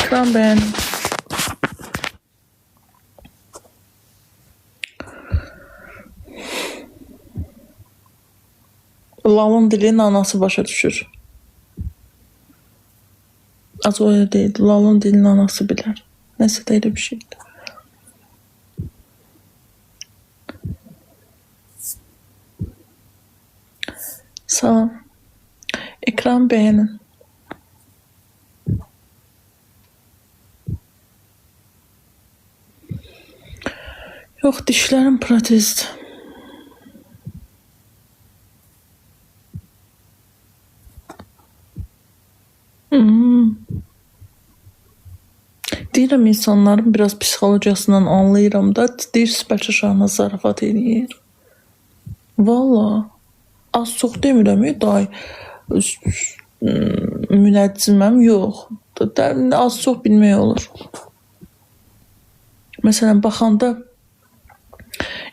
Ekran beğen. Lalın dilinin anası başa düşür. Az öyle değil. Lalın dilinin anası bilir. Neyse de öyle bir şeydi. Salam. Ekran beğenin. Yok, dişlerim protezdi. Deyirəm, insanların biraz psixologiyasından anlayıram da, deyir Sibel Şahına zarafat eləyir. Valla, az çox demirəm, day münəcciməm, yox. Az çox bilmək olur. Məsələn, baxanda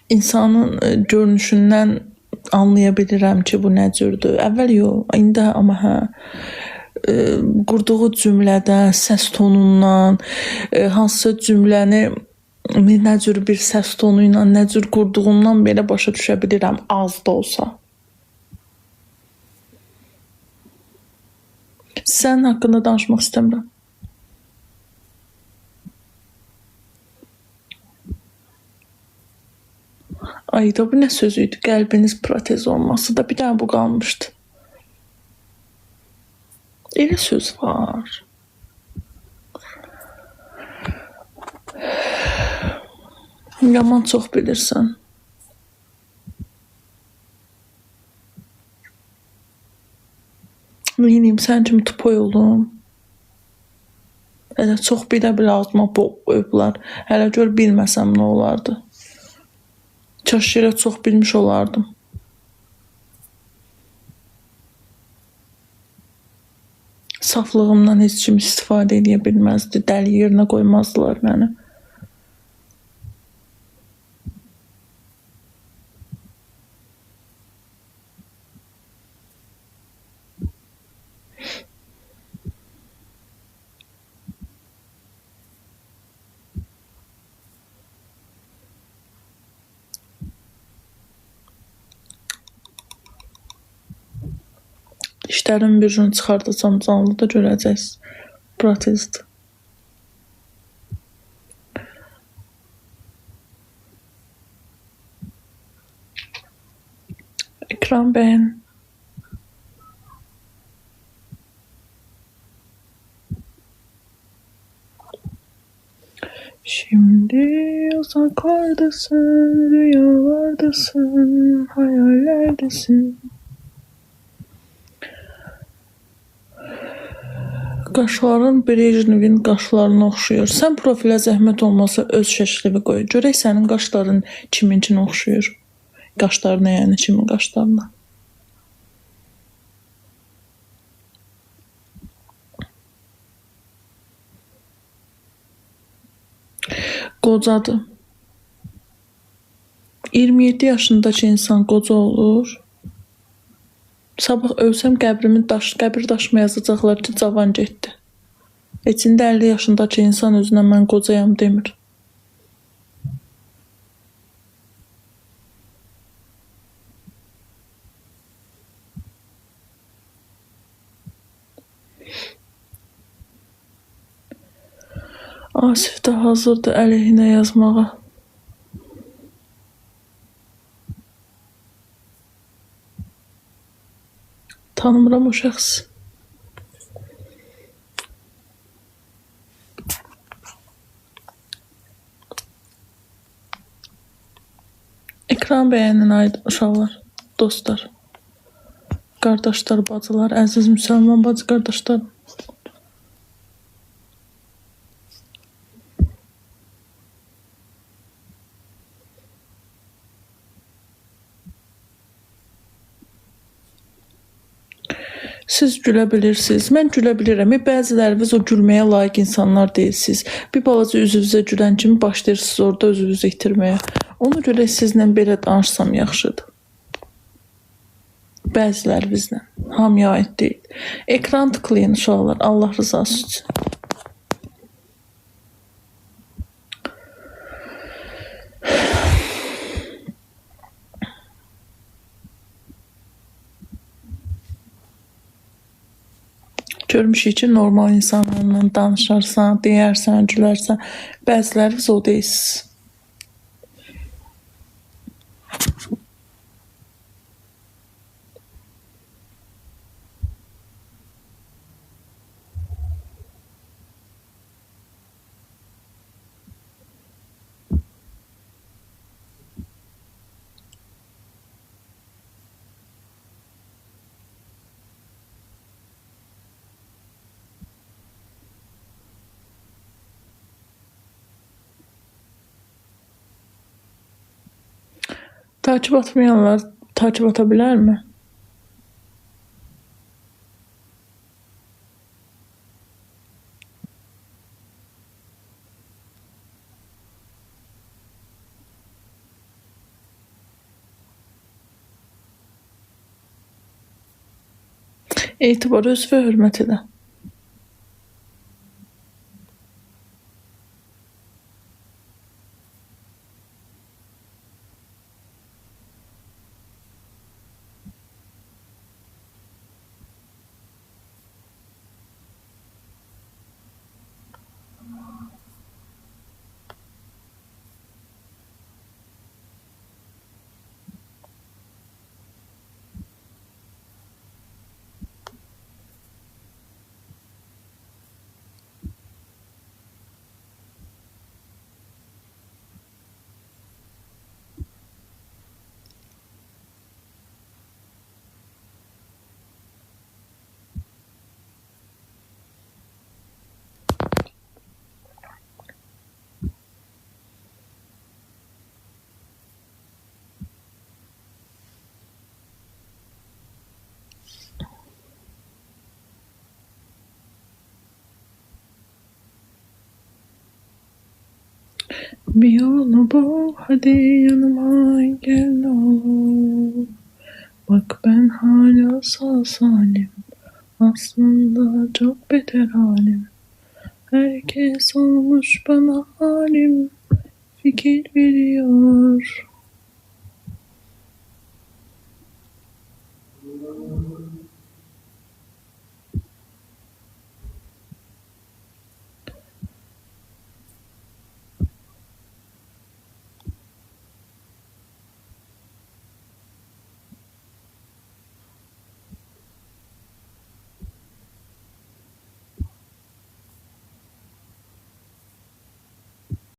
insanın görünüşündən anlaya bilirəm ki, bu nə cürdür. Əvvəl yox, indi amma hə. Qurduğu cümlədən, səs tonundan, hansısa cümləni nə cür bir səs tonu ilə, nə cür qurduğundan belə başa düşə bilirəm, az da olsa. Sənin haqqında danışmaq istəmirəm. Ayda bu nə sözüydü? Qəlbiniz protez olması da bir dənə bu qalmışdı. Elə söz var. Yaman çox bilirsən. Neyim, sən kimi tupoy olum. Hələ çox bilə-bilə ağzıma qoyublar. Hələ gör bilməsəm nə olardı. Kaş yerə çox bilmiş olardım. Saflığımdan heç kim istifadə edə bilməzdi. Dəli yerinə qoymazdılar məni. İşlərin bir gün çıxardacam canlıda görəcəksiniz. Protezdir. Ekran beğen. Şimdi uzaklardasın, rüyalardasın, hayallerdesin. Qaşların Brejnevin qaşlarına oxşuyur. Sən profilə zəhmət olmasa öz şəkilini qoy. Görək sənin qaşların kiminkin oxşuyur. Qaşlarına, yəni kimin qaşlarına. Qocadır. 27 yaşındakı insan qoca olur. Sabah ölsəm qəbir daşıma yazacaqlar ki, cavan getdi. İçində 50 yaşındakı insan özünə mən qocayam demir. Asif də hazırdır əleyhinə yazmağa. Tanımıram o şəxs. Ekran beğenin uşaqlar, dostlar, qardaşlar, bacılar, əziz müsəlman bacı qardaşlar. Siz gülə bilirsiniz, mən gülə bilirəm. Bəziləriniz o gülməyə layiq insanlar deyilsiniz. Bir balaca üzünüzə gülən kimi başlayırsınız orada özünüzü itirməyə. Ona görə sizlə belə danışsam yaxşıdır. Bəzilərinizlə. Hamıya aid deyil. Ekran tıklayın uşaqlar, Allah rızası üçün. görmüşük ki, normal insanlarla danışarsan, deyərsən, gülərsən, bəziləri biz o deyilsiniz. Takip atmayanlar takip atabilir mi? Etibar, öz və hörmət edə. Bir yolu bul, hadi yanıma gel ne olur. Bak ben hala sağ salim, aslında çok beter halim. Herkes olmuş bana halim, fikir veriyor.